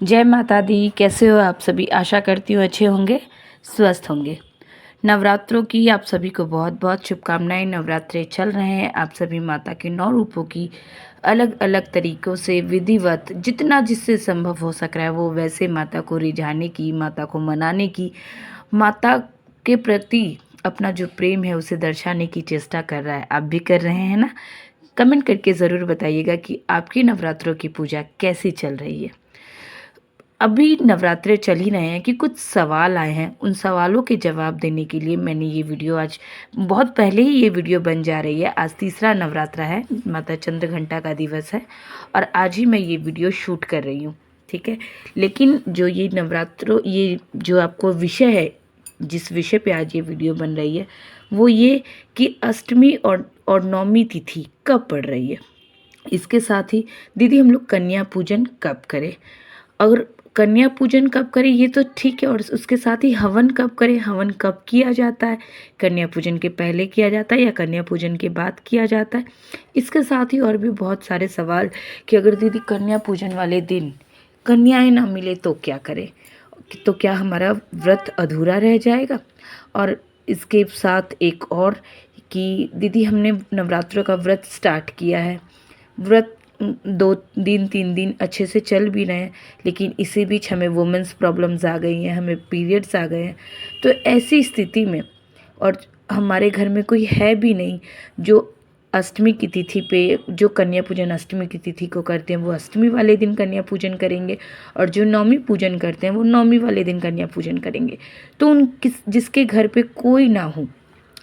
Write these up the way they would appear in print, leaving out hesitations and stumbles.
जय माता दी। कैसे हो आप सभी? आशा करती हूँ अच्छे होंगे, स्वस्थ होंगे। नवरात्रों की आप सभी को बहुत बहुत शुभकामनाएं। नवरात्रे चल रहे हैं, आप सभी माता के 9 रूपों की अलग अलग तरीक़ों से विधिवत जितना जिससे संभव हो सक रहा है वो वैसे माता को रिझाने की, माता को मनाने की, माता के प्रति अपना जो प्रेम है उसे दर्शाने की चेष्टा कर रहा है। आप भी कर रहे हैं ना? कमेंट करके ज़रूर बताइएगा कि आपकी नवरात्रों की पूजा कैसी चल रही है। अभी नवरात्रे चल ही रहे हैं कि कुछ सवाल आए हैं, उन सवालों के जवाब देने के लिए मैंने ये वीडियो आज बहुत पहले ही ये वीडियो बन जा रही है। आज तीसरा नवरात्रा है, माता चंद्रघंटा का दिवस है और आज ही मैं ये वीडियो शूट कर रही हूँ, ठीक है। लेकिन जो ये नवरात्रों, ये जो आपको विषय है, जिस विषय पे आज ये वीडियो बन रही है वो ये कि अष्टमी और नवमी तिथि कब पड़ रही है। इसके साथ ही दीदी हम लोग कन्या पूजन कब करें, और कन्या पूजन कब करें ये तो ठीक है, और उसके साथ ही हवन कब करें, हवन कब किया जाता है, कन्या पूजन के पहले किया जाता है या कन्या पूजन के बाद किया जाता है। इसके साथ ही और भी बहुत सारे सवाल कि अगर दीदी कन्या पूजन वाले दिन कन्याएं ना मिले तो क्या करें, तो क्या हमारा व्रत अधूरा रह जाएगा। और इसके साथ एक और कि दीदी हमने नवरात्रों का व्रत स्टार्ट किया है, व्रत 2 दिन 3 दिन अच्छे से चल भी रहे हैं, लेकिन इसी बीच हमें वुमेंस प्रॉब्लम्स आ गई हैं, हमें पीरियड्स आ गए हैं। तो ऐसी स्थिति में और हमारे घर में कोई है भी नहीं जो अष्टमी की तिथि पे, जो कन्या पूजन अष्टमी की तिथि को करते हैं वो अष्टमी वाले दिन कन्या पूजन करेंगे, और जो नवमी पूजन करते हैं वो नवमी वाले दिन कन्या पूजन करेंगे। तो जिसके घर पे कोई ना हो,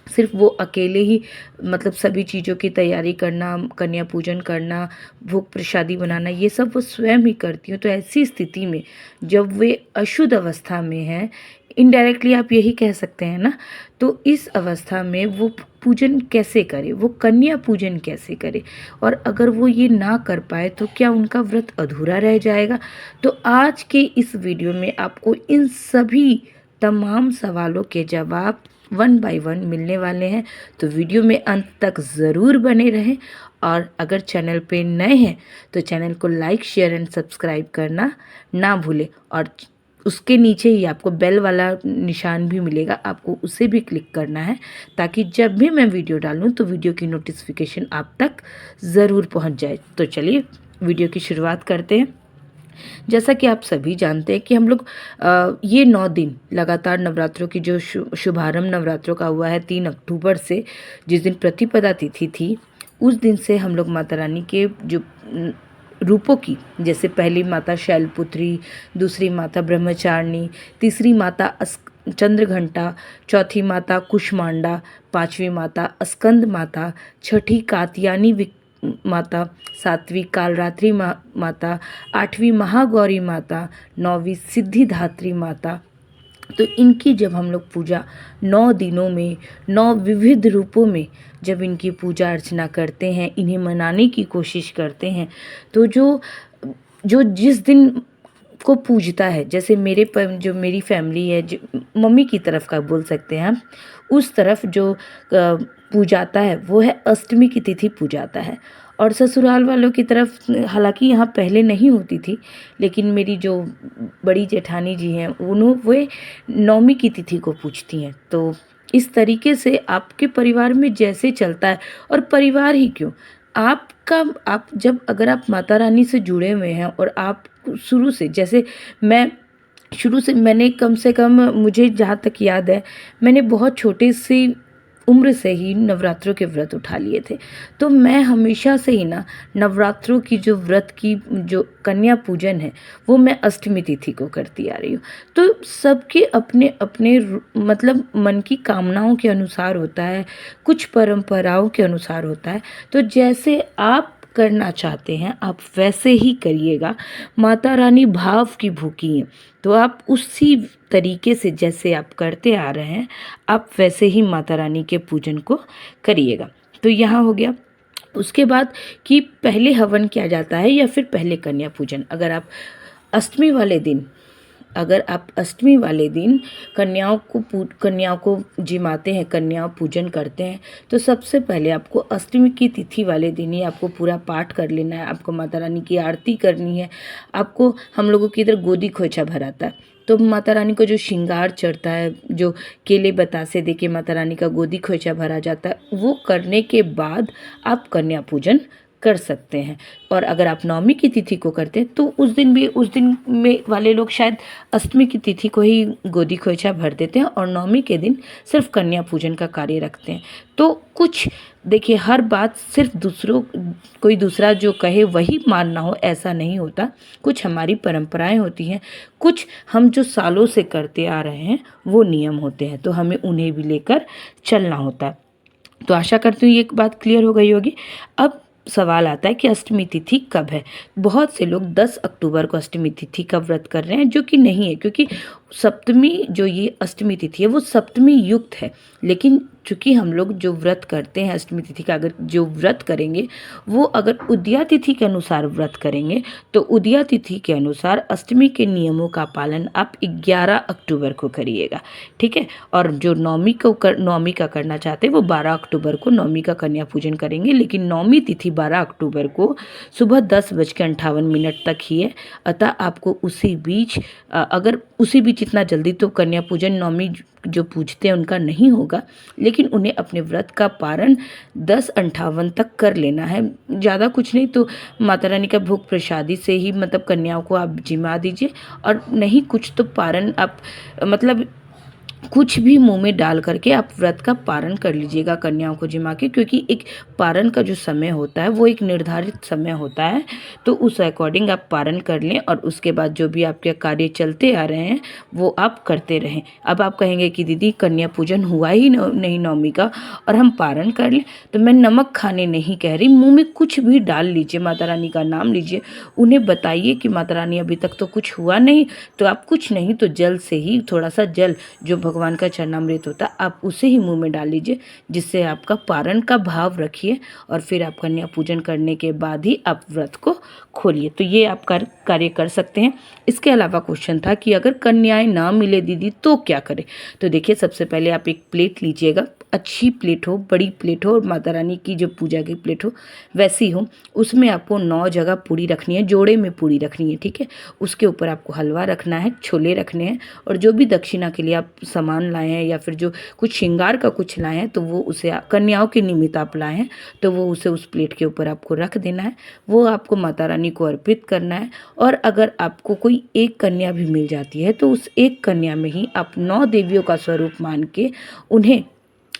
सिर्फ वो अकेले ही मतलब सभी चीज़ों की तैयारी करना, कन्या पूजन करना, भोग प्रसादी बनाना, ये सब वो स्वयं ही करती हैं। तो ऐसी स्थिति में जब वे अशुद्ध अवस्था में हैं, इनडायरेक्टली आप यही कह सकते हैं ना, तो इस अवस्था में वो पूजन कैसे करे, वो कन्या पूजन कैसे करे, और अगर वो ये ना कर पाए तो क्या उनका व्रत अधूरा रह जाएगा। तो आज के इस वीडियो में आपको इन सभी तमाम सवालों के जवाब 1 बाय 1 मिलने वाले हैं। तो वीडियो में अंत तक ज़रूर बने रहें, और अगर चैनल पे नए हैं तो चैनल को लाइक शेयर एंड सब्सक्राइब करना ना भूलें, और उसके नीचे ही आपको बेल वाला निशान भी मिलेगा, आपको उसे भी क्लिक करना है ताकि जब भी मैं वीडियो डालूं तो वीडियो की नोटिफिकेशन आप तक ज़रूर पहुंच जाए। तो चलिए वीडियो की शुरुआत करते हैं। जैसा कि आप सभी जानते हैं कि हम लोग ये 9 दिन लगातार नवरात्रों की जो शुभारंभ नवरात्रों का हुआ है 3 अक्टूबर से, जिस दिन प्रतिपदा तिथि थी, उस दिन से हम लोग माता रानी के जो रूपों की, जैसे पहली माता शैलपुत्री, दूसरी माता ब्रह्मचारिणी, तीसरी माता चंद्रघंटा, चौथी माता कुष्मांडा, पांचवी माता स्कंद माता, छठी कात्यायनी माता, सातवीं कालरात्रि माता, आठवीं महागौरी माता, नौवीं सिद्धिदात्री माता। तो इनकी जब हम लोग पूजा 9 दिनों में 9 विविध रूपों में जब इनकी पूजा अर्चना करते हैं, इन्हें मनाने की कोशिश करते हैं, तो जो जिस दिन को पूजता है, जैसे मेरे पर जो मेरी फैमिली है, जो मम्मी की तरफ का बोल सकते हैं हम, उस तरफ जो पूजाता है वो है अष्टमी की तिथि पूजाता है। और ससुराल वालों की तरफ हालांकि यहाँ पहले नहीं होती थी, लेकिन मेरी जो बड़ी जेठानी जी हैं वे नवमी की तिथि को पूजती हैं। तो इस तरीके से आपके परिवार में जैसे चलता है, और परिवार ही क्यों, आप जब अगर आप माता रानी से जुड़े हुए हैं और आप शुरू से, जैसे मैं शुरू से, मैंने कम से कम, मुझे जहाँ तक याद है, मैंने बहुत छोटे सी उम्र से ही नवरात्रों के व्रत उठा लिए थे। तो मैं हमेशा से ही ना नवरात्रों की जो व्रत की जो कन्या पूजन है वो मैं अष्टमी तिथि को करती आ रही हूँ। तो सबके अपने अपने मतलब मन की कामनाओं के अनुसार होता है, कुछ परंपराओं के अनुसार होता है। तो जैसे आप करना चाहते हैं आप वैसे ही करिएगा। माता रानी भाव की भूखी हैं, तो आप उसी तरीके से जैसे आप करते आ रहे हैं आप वैसे ही माता रानी के पूजन को करिएगा। तो यहाँ हो गया। उसके बाद कि पहले हवन किया जाता है या फिर पहले कन्या पूजन। अगर आप अष्टमी वाले दिन अगर आप अष्टमी वाले दिन कन्याओं को जिमाते हैं, कन्या पूजन करते हैं, तो सबसे पहले आपको अष्टमी की तिथि वाले दिन ही आपको पूरा पाठ कर लेना है, आपको माता रानी की आरती करनी है। आपको, हम लोगों की इधर गोदी खोइछा भराता है, तो माता रानी को जो श्रृंगार चढ़ता है, जो केले बतासे दे के माता रानी का गोदी खोइछा भरा जाता है, वो करने के बाद आप कन्या पूजन कर सकते हैं। और अगर आप नवमी की तिथि को करते हैं तो उस दिन में वाले लोग शायद अष्टमी की तिथि को ही गोदी खोइछा भर देते हैं और नवमी के दिन सिर्फ कन्या पूजन का कार्य रखते हैं। तो कुछ देखिए, हर बात सिर्फ कोई दूसरा जो कहे वही मानना हो, ऐसा नहीं होता। कुछ हमारी परंपराएं होती हैं, कुछ हम जो सालों से करते आ रहे हैं वो नियम होते हैं, तो हमें उन्हें भी लेकर चलना होता है। तो आशा करती हूँ ये एक बात क्लियर हो गई होगी। अब सवाल आता है कि अष्टमी तिथि कब है। बहुत से लोग 10 अक्टूबर को अष्टमी तिथि का व्रत कर रहे हैं, जो कि नहीं है, क्योंकि सप्तमी जो ये अष्टमी तिथि है वो सप्तमी युक्त है। लेकिन चूँकि हम लोग जो व्रत करते हैं अष्टमी तिथि का, अगर जो व्रत करेंगे वो अगर उदया तिथि के अनुसार व्रत करेंगे, तो उदया तिथि के अनुसार अष्टमी के नियमों का पालन आप 11 अक्टूबर को करिएगा, ठीक है। और जो नवमी का करना चाहते हैं वो 12 अक्टूबर को नवमी का कन्या पूजन करेंगे। लेकिन नवमी तिथि 12 अक्टूबर को सुबह 10:58 तक ही है। अतः आपको उसी बीच, अगर उसी बीच इतना जल्दी तो कन्या पूजन नवमी जो पूजते हैं उनका नहीं होगा, लेकिन उन्हें अपने व्रत का पारण 10:58 तक कर लेना है। ज़्यादा कुछ नहीं तो माता रानी का भोग प्रसादी से ही मतलब कन्याओं को आप जिमा दीजिए, और नहीं कुछ तो पारण आप मतलब कुछ भी मुंह में डाल करके आप व्रत का पारण कर लीजिएगा कन्याओं को जिमा के, क्योंकि एक पारण का जो समय होता है वो एक निर्धारित समय होता है। तो उस अकॉर्डिंग आप पारण कर लें और उसके बाद जो भी आपके कार्य चलते आ रहे हैं वो आप करते रहें। अब आप कहेंगे कि दीदी कन्या पूजन हुआ ही नहीं नवमी का और हम पारण कर लें, तो मैं नमक खाने नहीं कह रही, मुँह में कुछ भी डाल लीजिए, माता रानी का नाम लीजिए, उन्हें बताइए कि माता रानी अभी तक तो कुछ हुआ नहीं, तो आप कुछ नहीं तो जल से ही, थोड़ा सा जल जो भगवान का चरणामृत होता है आप उसे ही मुंह में डाल लीजिए, जिससे आपका पारण का भाव रखिए और फिर आप कन्या पूजन करने के बाद ही आप व्रत को खोलिए। तो ये आप कार्य कर सकते हैं। इसके अलावा क्वेश्चन था कि अगर कन्याएं ना मिले दीदी तो क्या करें। तो देखिए, सबसे पहले आप एक प्लेट लीजिएगा, अच्छी प्लेट हो, बड़ी प्लेट हो, और माता रानी की जो पूजा की प्लेट हो वैसी हो। उसमें आपको 9 जगह पूड़ी रखनी है, जोड़े में पूड़ी रखनी है, ठीक है। उसके ऊपर आपको हलवा रखना है, छोले रखने हैं, और जो भी दक्षिणा के लिए आप सामान लाए हैं या फिर जो कुछ श्रृंगार का कुछ लाए हैं तो वो उसे कन्याओं के निमित्त आप लाए हैं तो वो उसे उस प्लेट के ऊपर आपको रख देना है, वो आपको माता रानी को अर्पित करना है। और अगर आपको कोई एक कन्या भी मिल जाती है तो उस एक कन्या में ही आप 9 देवियों का स्वरूप मान के उन्हें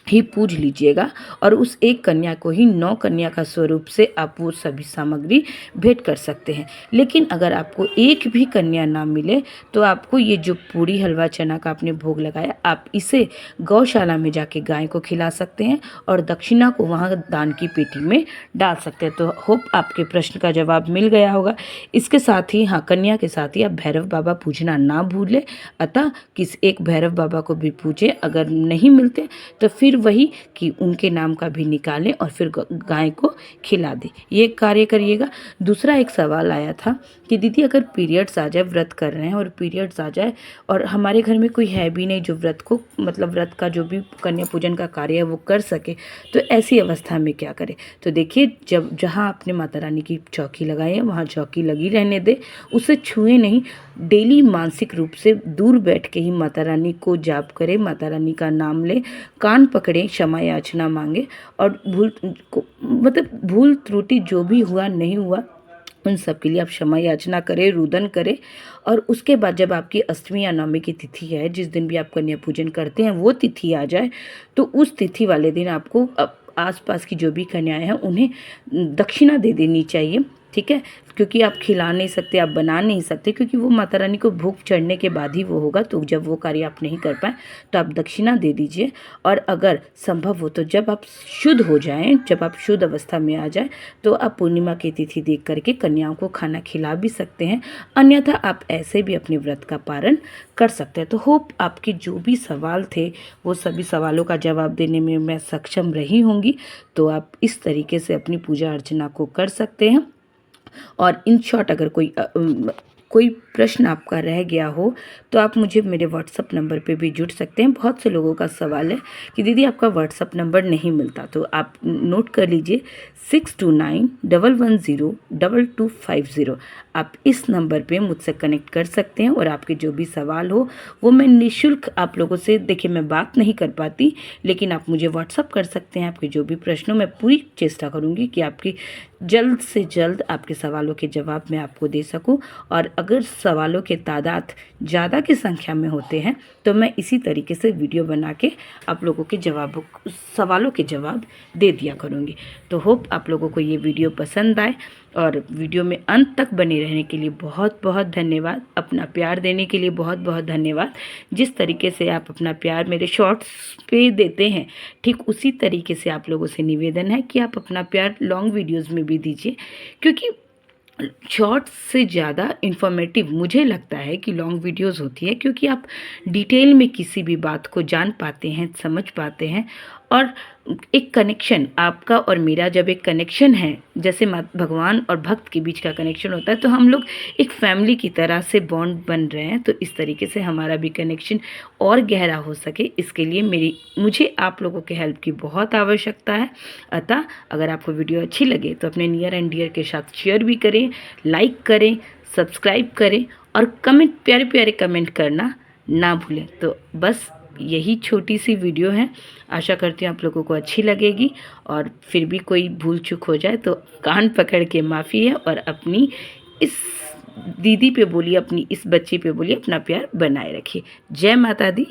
ही पूज लीजिएगा, और उस एक कन्या को ही 9 कन्या का स्वरूप से आप वो सभी सामग्री भेंट कर सकते हैं। लेकिन अगर आपको एक भी कन्या ना मिले तो आपको ये जो पूरी हलवा चना का आपने भोग लगाया, आप इसे गौशाला में जाके गाय को खिला सकते हैं और दक्षिणा को वहाँ दान की पेटी में डाल सकते हैं। तो होप आपके प्रश्न का जवाब मिल गया होगा। इसके साथ ही हाँ, कन्या के साथ ही आप भैरव बाबा पूजना ना भूलें, अतः एक भैरव बाबा को भी पूजें। अगर नहीं मिलते तो फिर वही कि उनके नाम का भी निकालें और फिर गाय को खिला दें, ये कार्य करिएगा। दूसरा एक सवाल आया था कि दीदी अगर पीरियड्स आ जाए, व्रत कर रहे हैं और पीरियड्स आ जाए और हमारे घर में कोई है भी नहीं जो व्रत को मतलब व्रत का जो भी कन्या पूजन का कार्य है वो कर सके, तो ऐसी अवस्था में क्या करें। तो देखिए, जहाँ आपने माता रानी की चौकी लगाई है वहाँ चौकी लगी रहने दे, उसे छुए नहीं। डेली मानसिक रूप से दूर बैठ के ही माता रानी को जाप करें, माता रानी का नाम ले, कान पकड़ें, क्षमा याचना मांगे, और भूल त्रुटि जो भी हुआ नहीं हुआ उन सब के लिए आप क्षमा याचना करें, रुदन करें। और उसके बाद जब आपकी अष्टमी या नवमी की तिथि है, जिस दिन भी आप कन्या पूजन करते हैं वो तिथि आ जाए, तो उस तिथि वाले दिन आपको आसपास की जो भी कन्याएं हैं उन्हें दक्षिणा दे देनी चाहिए, ठीक है। क्योंकि आप खिला नहीं सकते, आप बना नहीं सकते, क्योंकि वो माता रानी को भोग चढ़ने के बाद ही वो होगा। तो जब वो कार्य आप नहीं कर पाए तो आप दक्षिणा दे दीजिए। और अगर संभव हो तो जब आप शुद्ध हो जाएं, जब आप शुद्ध अवस्था में आ जाए, तो आप पूर्णिमा की तिथि देख करके कन्याओं को खाना खिला भी सकते हैं। अन्यथा आप ऐसे भी अपने व्रत का पारण कर सकते हैं। तो होप आपके जो भी सवाल थे वो सभी सवालों का जवाब देने में मैं सक्षम रही होंगी। तो आप इस तरीके से अपनी पूजा अर्चना को कर सकते हैं। और इन शॉर्ट अगर कोई प्रश्न आपका रह गया हो तो आप मुझे मेरे व्हाट्सअप नंबर पे भी जुड़ सकते हैं। बहुत से लोगों का सवाल है कि दीदी आपका व्हाट्सअप नंबर नहीं मिलता, तो आप नोट कर लीजिए 6291102250। आप इस नंबर पे मुझसे कनेक्ट कर सकते हैं और आपके जो भी सवाल हो वो मैं निःशुल्क आप लोगों से, देखिए मैं बात नहीं कर पाती, लेकिन आप मुझे व्हाट्सअप कर सकते हैं। आपके जो भी प्रश्नों, मैं पूरी चेष्टा करूँगी कि आपकी जल्द से जल्द आपके सवालों के जवाब मैं आपको दे सकूं। और अगर सवालों के तादाद ज़्यादा की संख्या में होते हैं तो मैं इसी तरीके से वीडियो बना के आप लोगों के सवालों के जवाब दे दिया करूँगी। तो होप आप लोगों को ये वीडियो पसंद आए, और वीडियो में अंत तक बने रहने के लिए बहुत बहुत धन्यवाद। अपना प्यार देने के लिए बहुत बहुत धन्यवाद। जिस तरीके से आप अपना प्यार मेरे शॉर्ट्स पे देते हैं, ठीक उसी तरीके से आप लोगों से निवेदन है कि आप अपना प्यार लॉन्ग वीडियोज़ में भी दीजिए, क्योंकि शॉर्ट्स से ज़्यादा इन्फॉर्मेटिव मुझे लगता है कि लॉन्ग वीडियोस होती है, क्योंकि आप डिटेल में किसी भी बात को जान पाते हैं, समझ पाते हैं। और एक कनेक्शन आपका और मेरा, जब एक कनेक्शन है, जैसे भगवान और भक्त के बीच का कनेक्शन होता है, तो हम लोग एक फैमिली की तरह से बॉन्ड बन रहे हैं। तो इस तरीके से हमारा भी कनेक्शन और गहरा हो सके, इसके लिए मुझे आप लोगों के हेल्प की बहुत आवश्यकता है। अतः अगर आपको वीडियो अच्छी लगे तो अपने नियर एंड डियर के साथ शेयर भी करें, लाइक करें, सब्सक्राइब करें और कमेंट, प्यारे प्यारे कमेंट करना ना भूलें। तो बस यही छोटी सी वीडियो है, आशा करती हूँ आप लोगों को अच्छी लगेगी। और फिर भी कोई भूल चूक हो जाए तो कान पकड़ के माफ़ी है, और अपनी इस दीदी पे बोलिए, अपनी इस बच्ची पे बोलिए, अपना प्यार बनाए रखिए। जय माता दी।